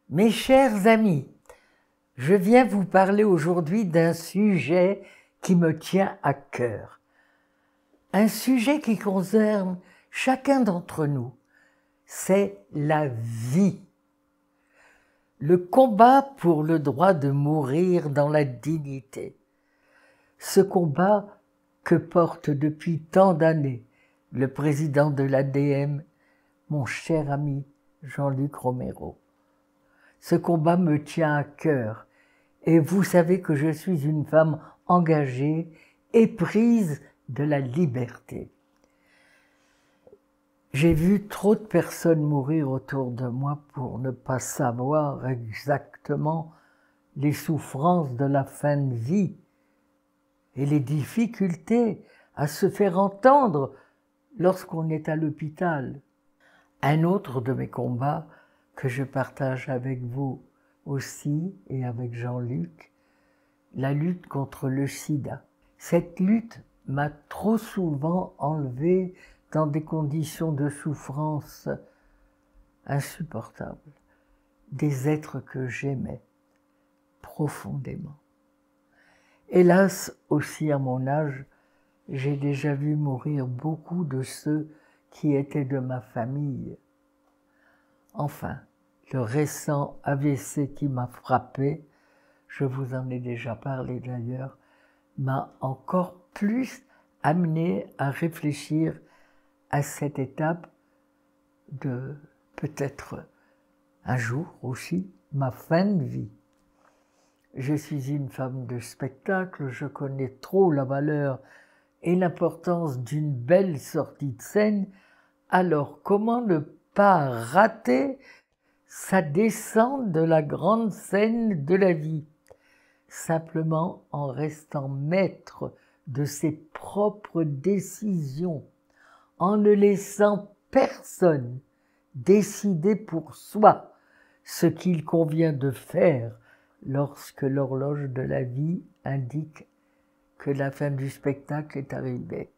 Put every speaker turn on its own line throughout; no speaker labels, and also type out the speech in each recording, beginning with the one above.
Mes chers amis, je viens vous parler aujourd'hui d'un sujet qui me tient à cœur. Un sujet qui concerne chacun d'entre nous, c'est la vie. Le combat pour le droit de mourir dans la dignité. Ce combat que porte depuis tant d'années le président de l'ADM, mon cher ami Jean-Luc Romero. Ce combat me tient à cœur et vous savez que je suis une femme engagée, éprise de la liberté. J'ai vu trop de personnes mourir autour de moi pour ne pas savoir exactement les souffrances de la fin de vie et les difficultés à se faire entendre lorsqu'on est à l'hôpital. Un autre de mes combats que je partage avec vous aussi et avec Jean-Luc, la lutte contre le sida. Cette lutte m'a trop souvent enlevé dans des conditions de souffrance insupportables, des êtres que j'aimais profondément. Hélas, aussi à mon âge, j'ai déjà vu mourir beaucoup de ceux qui étaient de ma famille. Enfin, le récent AVC qui m'a frappé, je vous en ai déjà parlé d'ailleurs, m'a encore plus amené à réfléchir à cette étape de peut-être un jour aussi ma fin de vie. Je suis une femme de spectacle, je connais trop la valeur et l'importance d'une belle sortie de scène, alors comment ne pas rater sa descente de la grande scène de la vie, simplement en restant maître de ses propres décisions, en ne laissant personne décider pour soi ce qu'il convient de faire lorsque l'horloge de la vie indique que la fin du spectacle est arrivée.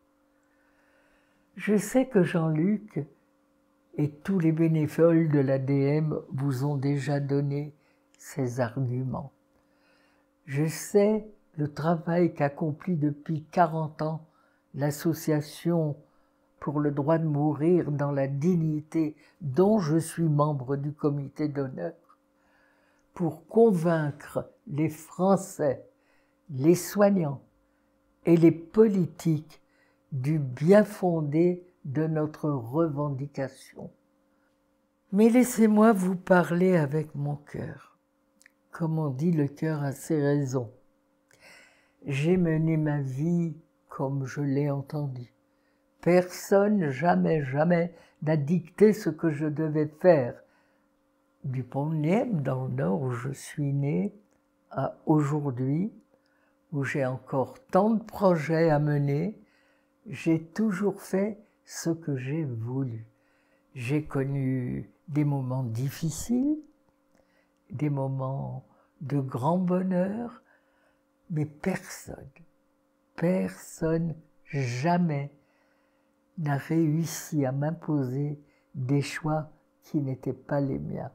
Je sais que Jean-Luc et tous les bénévoles de l'ADM vous ont déjà donné ces arguments. Je sais le travail qu'accomplit depuis 40 ans l'association pour le droit de mourir dans la dignité dont je suis membre du comité d'honneur pour convaincre les Français, les soignants et les politiques du bien fondé de notre revendication. Mais laissez-moi vous parler avec mon cœur. Comme on dit, le cœur a ses raisons. J'ai mené ma vie comme je l'ai entendu. Personne, jamais, n'a dicté ce que je devais faire. Du Pont-de-Nièvre, dans le Nord, où je suis né, à aujourd'hui, où j'ai encore tant de projets à mener, j'ai toujours fait ce que j'ai voulu. J'ai connu des moments difficiles, des moments de grand bonheur, mais personne jamais n'a réussi à m'imposer des choix qui n'étaient pas les miens.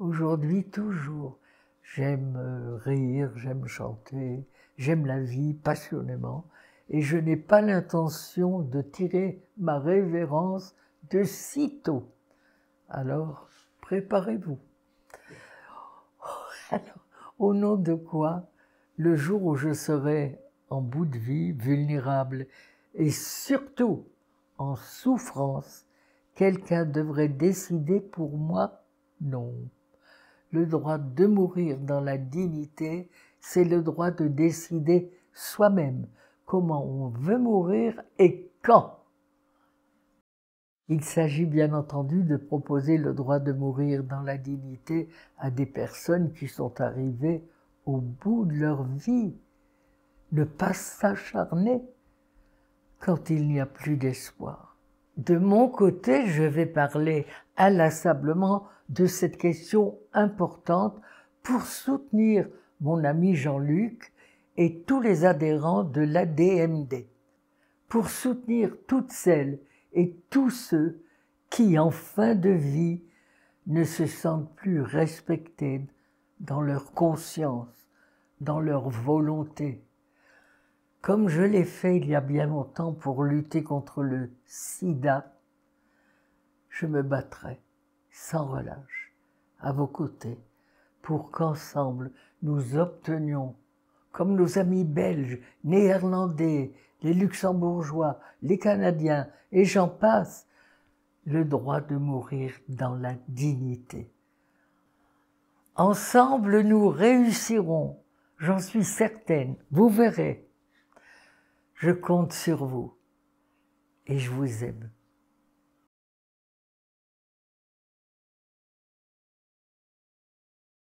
Aujourd'hui, toujours, j'aime rire, j'aime chanter, j'aime la vie passionnément, et je n'ai pas l'intention de tirer ma révérence de sitôt. Alors, préparez-vous. Alors, au nom de quoi, le jour où je serai en bout de vie, vulnérable, et surtout en souffrance, quelqu'un devrait décider pour moi? Non. Le droit de mourir dans la dignité, c'est le droit de décider soi-même comment on veut mourir et quand. Il s'agit bien entendu de proposer le droit de mourir dans la dignité à des personnes qui sont arrivées au bout de leur vie. Ne pas s'acharner quand il n'y a plus d'espoir. De mon côté, je vais parler inlassablement de cette question importante pour soutenir mon ami Jean-Luc et tous les adhérents de l'ADMD, pour soutenir toutes celles et tous ceux qui, en fin de vie, ne se sentent plus respectés dans leur conscience, dans leur volonté. Comme je l'ai fait il y a bien longtemps pour lutter contre le sida, je me battrai sans relâche à vos côtés pour qu'ensemble nous obtenions, comme nos amis belges, néerlandais, les luxembourgeois, les Canadiens, et j'en passe, le droit de mourir dans la dignité. Ensemble, nous réussirons, j'en suis certaine, vous verrez. Je compte sur vous et je vous aime.